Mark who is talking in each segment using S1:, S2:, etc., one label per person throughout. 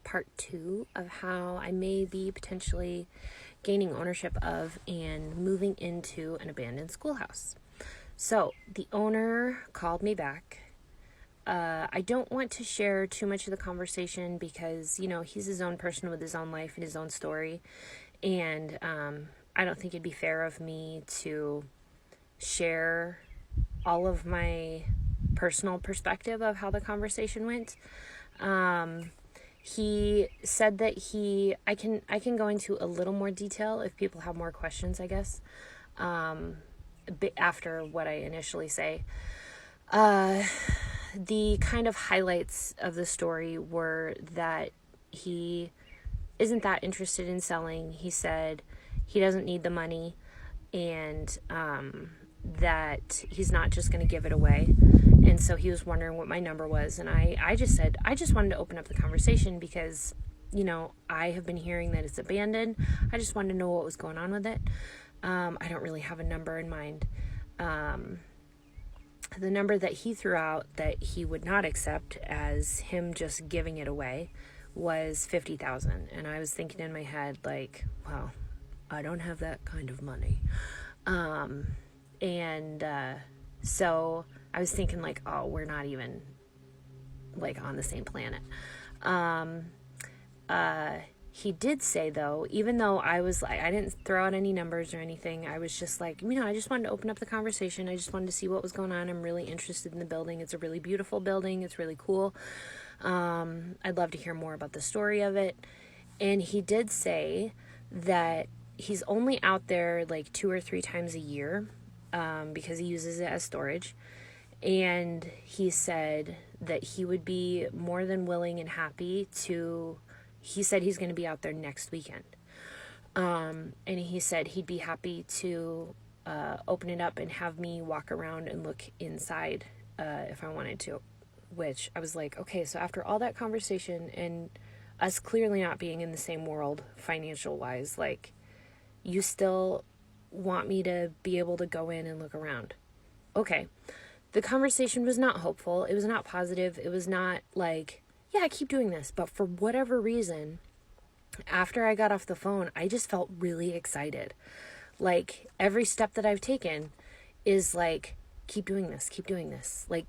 S1: part 2 of how I may be potentially gaining ownership of and moving into an abandoned schoolhouse. So the owner called me back. I don't want to share too much of the conversation because, he's his own person with his own life and his own story. And I don't think it'd be fair of me to share all of my personal perspective of how the conversation went. He said that I can go into a little more detail if people have more questions, I guess, after what I initially say. The kind of highlights of the story were that he isn't that interested in selling. He said he doesn't need the money, and that he's not just going to give it away. And so he was wondering what my number was. And I just said, I just wanted to open up the conversation because, I have been hearing that it's abandoned. I just wanted to know what was going on with it. I don't really have a number in mind. The number that he threw out that he would not accept as him just giving it away was $50,000. And I was thinking in my head, like, well, I don't have that kind of money. So I was thinking like, oh, we're not even like on the same planet. He did say though, even though I was like, I didn't throw out any numbers or anything. I was just like, I just wanted to open up the conversation. I just wanted to see what was going on. I'm really interested in the building. It's a really beautiful building. It's really cool. I'd love to hear more about the story of it. And he did say that he's only out there like 2 or 3 times a year, because he uses it as storage. And he said that he would be more than willing and happy to, he said he's going to be out there next weekend. And he said he'd be happy to open it up and have me walk around and look inside if I wanted to. Which I was like, okay, so after all that conversation and us clearly not being in the same world financial wise, like, you still want me to be able to go in and look around. Okay. The conversation was not hopeful. It was not positive. It was not like, yeah, keep doing this. But for whatever reason, after I got off the phone, I just felt really excited. Like every step that I've taken is like, keep doing this, keep doing this. Like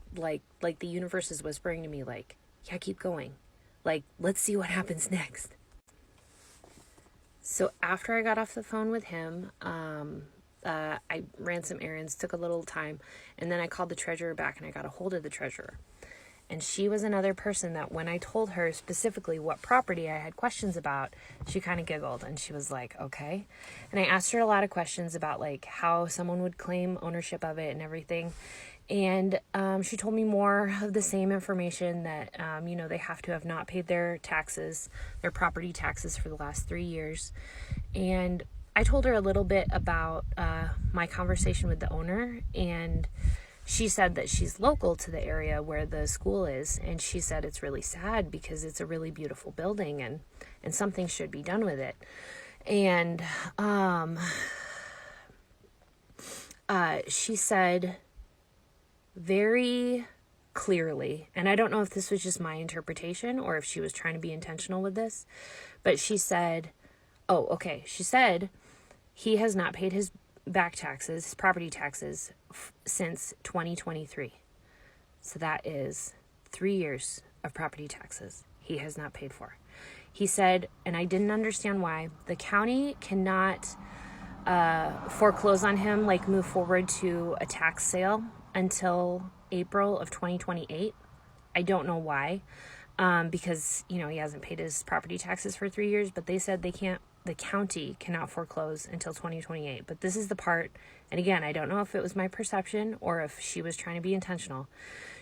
S1: the universe is whispering to me, like, yeah, keep going. Like, let's see what happens next. So after I got off the phone with him, I ran some errands, took a little time, and then I called the treasurer back and I got a hold of the treasurer. And she was another person that when I told her specifically what property I had questions about, she kind of giggled and she was like, okay. And I asked her a lot of questions about like how someone would claim ownership of it and everything. And she told me more of the same information that, they have to have not paid their taxes, their property taxes for the last 3 years. And I told her a little bit about my conversation with the owner, and she said that she's local to the area where the school is, and she said it's really sad because it's a really beautiful building and something should be done with it. And she said very clearly, and I don't know if this was just my interpretation or if she was trying to be intentional with this, but she said, she said he has not paid his back taxes, his property taxes, since 2023. So that is 3 years of property taxes he has not paid for. He said, and I didn't understand why, the county cannot foreclose on him, like move forward to a tax sale until April of 2028. I don't know why, because, he hasn't paid his property taxes for 3 years, but they said the county cannot foreclose until 2028. But this is the part, and again, I don't know if it was my perception or if she was trying to be intentional.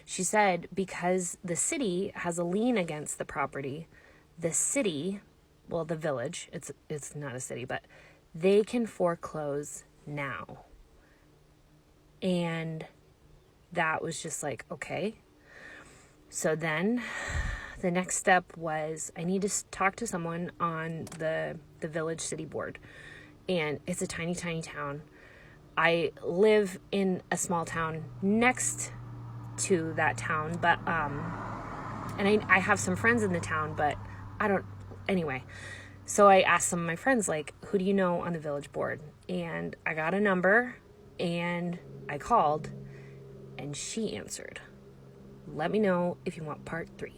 S1: She said because the city has a lien against the property, the city, well, the village, it's not a city, but they can foreclose now. And that was just like, okay. So then the next step was I need to talk to someone on the village city board. And it's a tiny, tiny town. I live in a small town next to that town, but and I have some friends in the town, but I don't, anyway. So I asked some of my friends, like, who do you know on the village board? And I got a number and I called and she answered. Let me know if you want part 3.